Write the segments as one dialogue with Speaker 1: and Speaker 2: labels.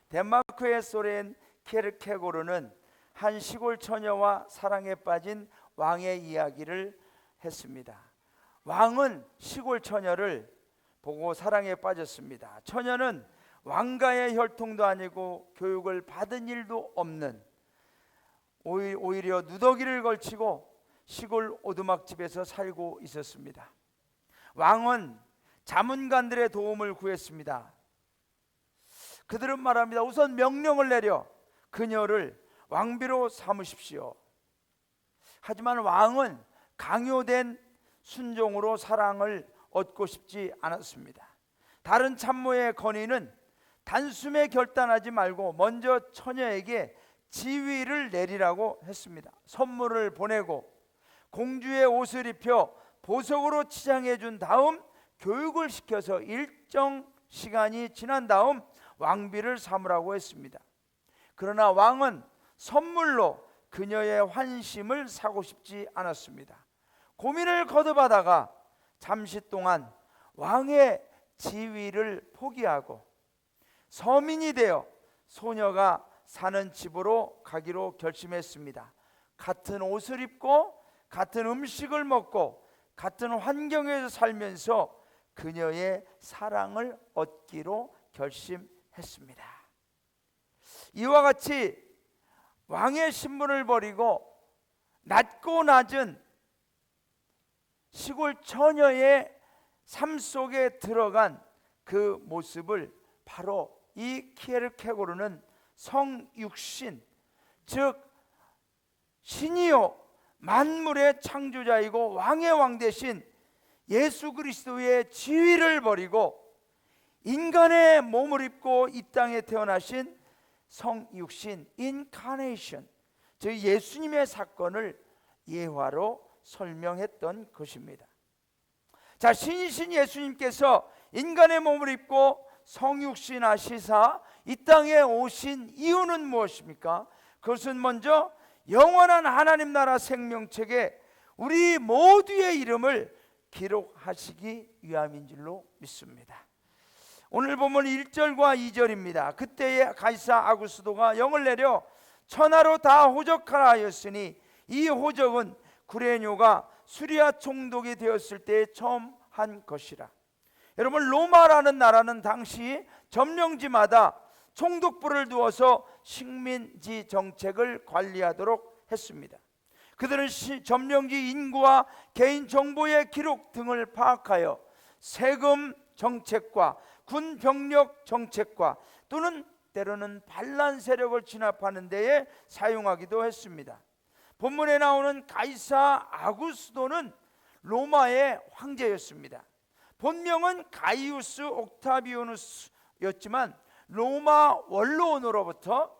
Speaker 1: 덴마크의 소렌 케르케고르는 한 시골 처녀와 사랑에 빠진 왕의 이야기를 했습니다. 왕은 시골 처녀를 보고 사랑에 빠졌습니다. 처녀는 왕가의 혈통도 아니고 교육을 받은 일도 없는, 오히려 누더기를 걸치고 시골 오두막집에서 살고 있었습니다. 왕은 자문관들의 도움을 구했습니다. 그들은 말합니다. 우선 명령을 내려 그녀를 왕비로 삼으십시오. 하지만 왕은 강요된 순종으로 사랑을 얻고 싶지 않았습니다. 다른 참모의 건의는 단숨에 결단하지 말고 먼저 처녀에게 지위를 내리라고 했습니다. 선물을 보내고 공주의 옷을 입혀 보석으로 치장해 준 다음 교육을 시켜서 일정 시간이 지난 다음 왕비를 삼으라고 했습니다. 그러나 왕은 선물로 그녀의 환심을 사고 싶지 않았습니다. 고민을 거듭하다가 잠시 동안 왕의 지위를 포기하고 서민이 되어 소녀가 사는 집으로 가기로 결심했습니다. 같은 옷을 입고 같은 음식을 먹고 같은 환경에서 살면서 그녀의 사랑을 얻기로 결심했습니다. 이와 같이 왕의 신분을 버리고 낮고 낮은 시골 처녀의 삶 속에 들어간 그 모습을 바로 이 키에르케고르는 성육신, 즉 신이요 만물의 창조자이고 왕의 왕 대신 예수 그리스도의 지위를 버리고 인간의 몸을 입고 이 땅에 태어나신 성육신 인카네이션, 즉 예수님의 사건을 예화로 설명했던 것입니다. 자, 신이신 예수님께서 인간의 몸을 입고 성육신 하시사 이 땅에 오신 이유는 무엇입니까? 그것은 먼저 영원한 하나님 나라 생명책에 우리 모두의 이름을 기록하시기 위함인 줄로 믿습니다. 오늘 본문 1절과 2절입니다. 그때에 가이사 아구스도가 영을 내려 천하로 다 호적하라 하였으니 이 호적은 구레뇨가 수리아 총독이 되었을 때 처음 한 것이라. 여러분, 로마라는 나라는 당시 점령지마다 총독부를 두어서 식민지 정책을 관리하도록 했습니다. 그들은 점령지 인구와 개인 정보의 기록 등을 파악하여 세금 정책과 군 병력 정책과 또는 때로는 반란 세력을 진압하는 데에 사용하기도 했습니다. 본문에 나오는 가이사 아구스도는 로마의 황제였습니다. 본명은 가이우스 옥타비아누스였지만 로마 원로원으로부터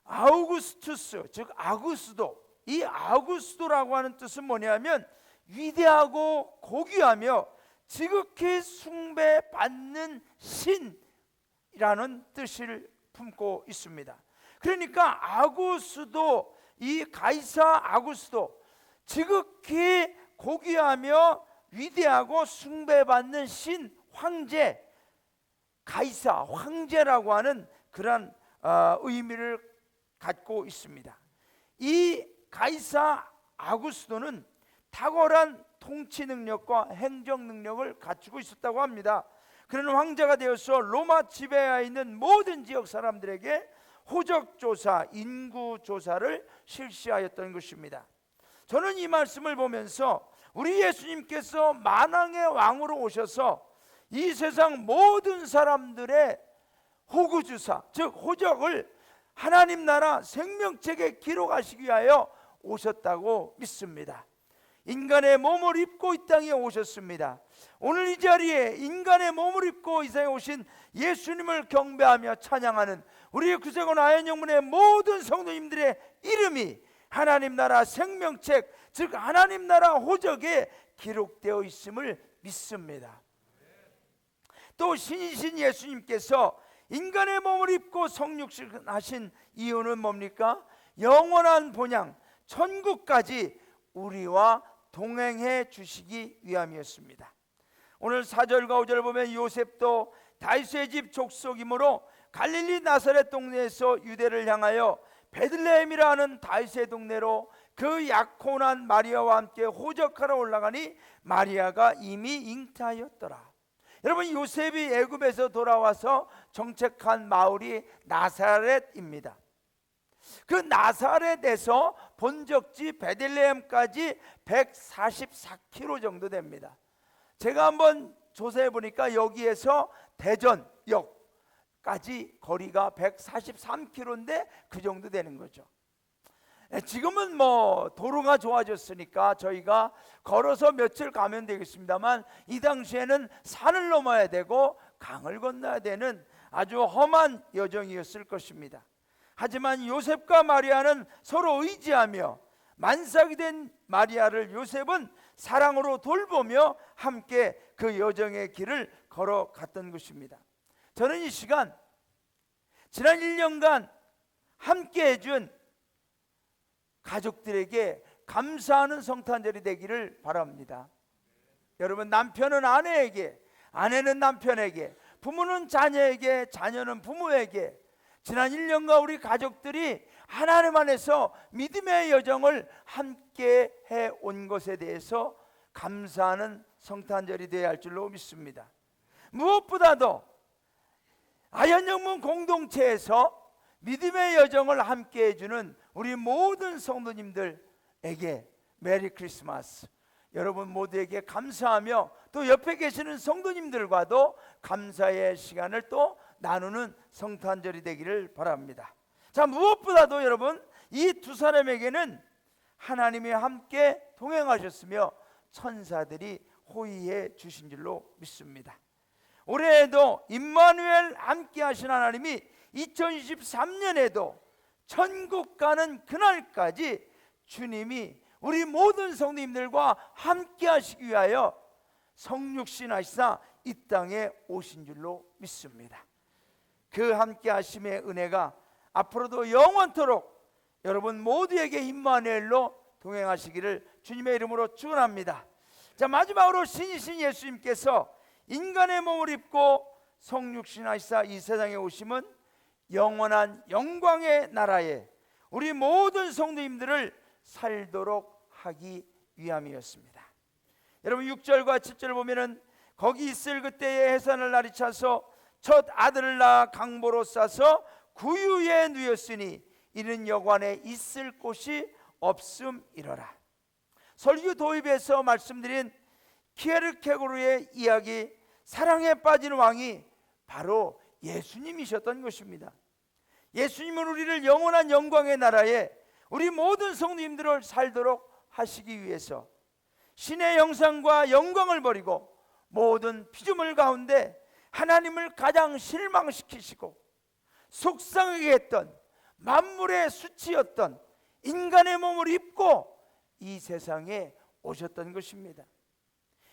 Speaker 1: 아우구스투스, 즉 아구스도, 이 아구스도라고 하는 뜻은 뭐냐면 위대하고 고귀하며 지극히 숭배받는 신이라는 뜻을 품고 있습니다. 그러니까 아구스도, 이 가이사 아구스도, 지극히 고귀하며 위대하고 숭배받는 신, 황제, 가이사, 황제라고 하는 그런 의미를 갖고 있습니다. 이 가이사 아구스도는 탁월한 통치 능력과 행정 능력을 갖추고 있었다고 합니다. 그런 황제가 되어서 로마 지배하에 있는 모든 지역 사람들에게 호적조사, 인구조사를 실시하였던 것입니다. 저는 이 말씀을 보면서 우리 예수님께서 만왕의 왕으로 오셔서 이 세상 모든 사람들의 호구주사, 즉 호적을 하나님 나라 생명책에 기록하시기 위하여 오셨다고 믿습니다. 인간의 몸을 입고 이 땅에 오셨습니다. 오늘 이 자리에 인간의 몸을 입고 이 세상에 오신 예수님을 경배하며 찬양하는 우리 구세군 아현영문의 모든 성도님들의 이름이 하나님 나라 생명책, 즉 하나님 나라 호적에 기록되어 있음을 믿습니다. 또 신이신 예수님께서 인간의 몸을 입고 성육신하신 이유는 뭡니까? 영원한 본향 천국까지 우리와 동행해 주시기 위함이었습니다. 오늘 4절과 5절 보면 요셉도 다윗의 집 족속이므로 갈릴리 나사렛 동네에서 유대를 향하여 베들레헴이라 하는 다윗의 동네로 그 약혼한 마리아와 함께 호적하러 올라가니 마리아가 이미 잉타하였더라. 여러분, 요셉이 애굽에서 돌아와서 정착한 마을이 나사렛입니다. 그 나사렛에서 본적지 베들레헴까지 144km 정도 됩니다. 제가 한번 조사해 보니까 여기에서 대전역까지 거리가 143km인데 그 정도 되는 거죠. 지금은 뭐 도로가 좋아졌으니까 저희가 걸어서 며칠 가면 되겠습니다만, 이 당시에는 산을 넘어야 되고 강을 건너야 되는 아주 험한 여정이었을 것입니다. 하지만 요셉과 마리아는 서로 의지하며 만삭이 된 마리아를 요셉은 사랑으로 돌보며 함께 그 여정의 길을 걸어갔던 것입니다. 저는 이 시간, 지난 1년간 함께 해준 가족들에게 감사하는 성탄절이 되기를 바랍니다. 여러분, 남편은 아내에게, 아내는 남편에게, 부모는 자녀에게, 자녀는 부모에게, 지난 1년간 우리 가족들이 하나님 안에서 믿음의 여정을 함께 해온 것에 대해서 감사하는 성탄절이 되어야 할 줄로 믿습니다. 무엇보다도 아현영문 공동체에서 믿음의 여정을 함께 해주는 우리 모든 성도님들에게 메리 크리스마스. 여러분 모두에게 감사하며 또 옆에 계시는 성도님들과도 감사의 시간을 또 나누는 성탄절이 되기를 바랍니다. 자, 무엇보다도 여러분, 이 두 사람에게는 하나님이 함께 동행하셨으며 천사들이 호의해 주신 줄로 믿습니다. 올해에도 임마누엘 함께 하신 하나님이 2023년에도 천국 가는 그날까지 주님이 우리 모든 성도님들과 함께 하시기 위하여 성육신 하시사 이 땅에 오신 줄로 믿습니다. 그 함께 하심의 은혜가 앞으로도 영원토록 여러분 모두에게 임마누엘로 동행하시기를 주님의 이름으로 축원합니다. 자, 마지막으로 신이신 예수님께서 인간의 몸을 입고 성육신 하시사 이 세상에 오심은 영원한 영광의 나라에 우리 모든 성도님들을 살도록 하기 위함이었습니다. 여러분 6절과 7절을 보면은 거기 있을 그때에 해산을 날이 차서 첫 아들을 낳아 강보로 싸서 구유에 누였으니 이는 여관에 있을 곳이 없음이러라. 설교 도입에서 말씀드린 키에르케고르의 이야기, 사랑에 빠진 왕이 바로 예수님이셨던 것입니다. 예수님은 우리를 영원한 영광의 나라에 우리 모든 성도님들을 살도록 하시기 위해서 신의 형상과 영광을 버리고 모든 피조물 가운데 하나님을 가장 실망시키시고 속상하게 했던 만물의 수치였던 인간의 몸을 입고 이 세상에 오셨던 것입니다.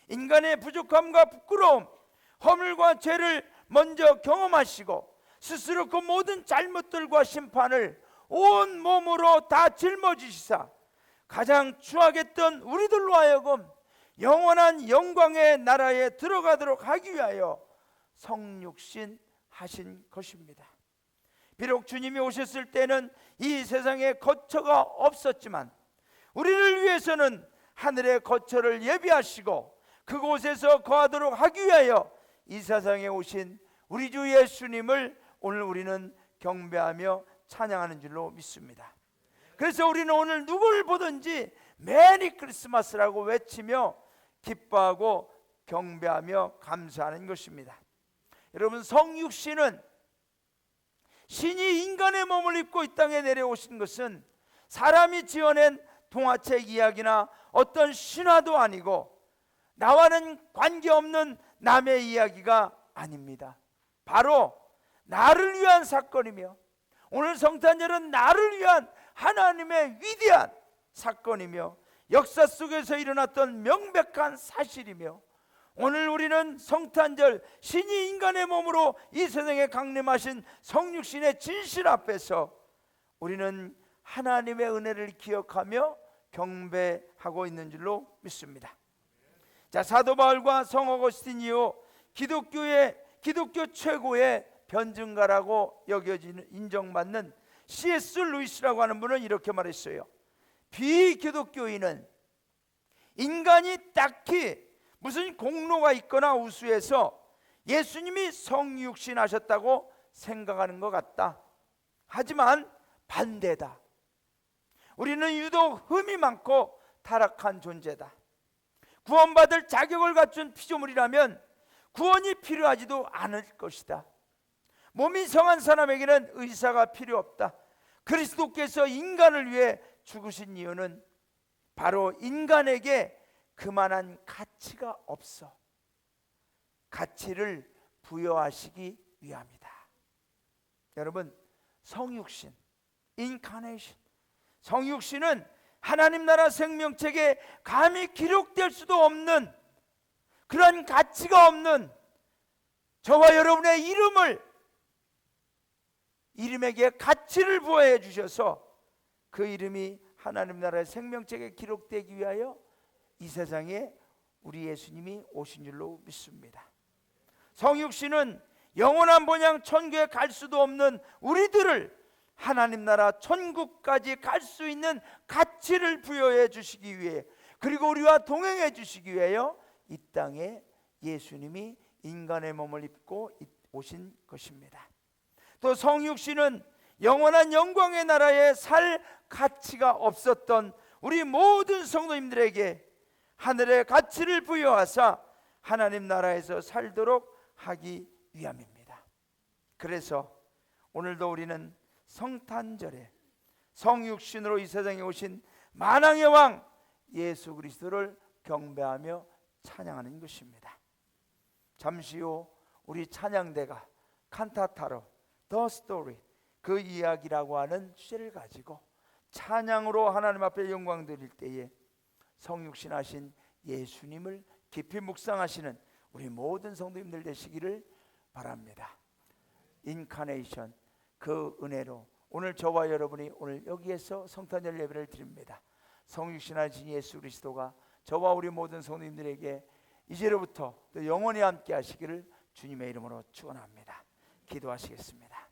Speaker 1: 인간의 부족함과 부끄러움, 허물과 죄를 먼저 경험하시고 스스로 그 모든 잘못들과 심판을 온 몸으로 다 짊어지시사 가장 추악했던 우리들로 하여금 영원한 영광의 나라에 들어가도록 하기 위하여 성육신 하신 것입니다. 비록 주님이 오셨을 때는 이 세상에 거처가 없었지만 우리를 위해서는 하늘의 거처를 예비하시고 그곳에서 거하도록 하기 위하여 이 세상에 오신 우리 주 예수님을 오늘 우리는 경배하며 찬양하는 줄로 믿습니다. 그래서 우리는 오늘 누굴 보든지 메리 크리스마스라고 외치며 기뻐하고 경배하며 감사하는 것입니다. 여러분, 성육신은 신이 인간의 몸을 입고 이 땅에 내려오신 것은 사람이 지어낸 동화책 이야기나 어떤 신화도 아니고 나와는 관계없는 남의 이야기가 아닙니다. 바로 나를 위한 사건이며 오늘 성탄절은 나를 위한 하나님의 위대한 사건이며 역사 속에서 일어났던 명백한 사실이며 오늘 우리는 성탄절 신이 인간의 몸으로 이 세상에 강림하신 성육신의 진실 앞에서 우리는 하나님의 은혜를 기억하며 경배하고 있는 줄로 믿습니다. 자, 사도 바울과 성 어거스틴 이후 기독교 최고의 변증가라고 여겨지는 인정받는 C.S. 루이스라고 하는 분은 이렇게 말했어요. 비기독교인은 인간이 딱히 무슨 공로가 있거나 우수해서 예수님이 성육신하셨다고 생각하는 것 같다. 하지만 반대다. 우리는 유독 흠이 많고 타락한 존재다. 구원받을 자격을 갖춘 피조물이라면 구원이 필요하지도 않을 것이다. 몸이 성한 사람에게는 의사가 필요 없다. 그리스도께서 인간을 위해 죽으신 이유는 바로 인간에게 그만한 가치가 없어 가치를 부여하시기 위함이다. 여러분, 성육신, 인카네이션, 성육신은 하나님 나라 생명책에 감히 기록될 수도 없는 그런 가치가 없는 저와 여러분의 이름에게 가치를 부여해 주셔서 그 이름이 하나님 나라의 생명책에 기록되기 위하여 이 세상에 우리 예수님이 오신 줄로 믿습니다. 성육신은 영원한 본향 천국에 갈 수도 없는 우리들을 하나님 나라 천국까지 갈 수 있는 가치를 부여해 주시기 위해, 그리고 우리와 동행해 주시기 위하여 이 땅에 예수님이 인간의 몸을 입고 오신 것입니다. 또 성육신은 영원한 영광의 나라에 살 가치가 없었던 우리 모든 성도님들에게 하늘의 가치를 부여하사 하나님 나라에서 살도록 하기 위함입니다. 그래서 오늘도 우리는 성탄절에 성육신으로 이 세상에 오신 만왕의 왕 예수 그리스도를 경배하며 찬양하는 것입니다. 잠시 후 우리 찬양대가 칸타타로 더 스토리, 그 이야기라고 하는 주제를 가지고 찬양으로 하나님 앞에 영광 드릴 때에 성육신하신 예수님을 깊이 묵상하시는 우리 모든 성도님들 되시기를 바랍니다. 인카네이션, 그 은혜로 오늘 저와 여러분이 오늘 여기에서 성탄절 예배를 드립니다. 성육신하신 예수 그리스도가 저와 우리 모든 성도님들에게 이제로부터 또 영원히 함께 하시기를 주님의 이름으로 축원합니다. 기도하시겠습니다.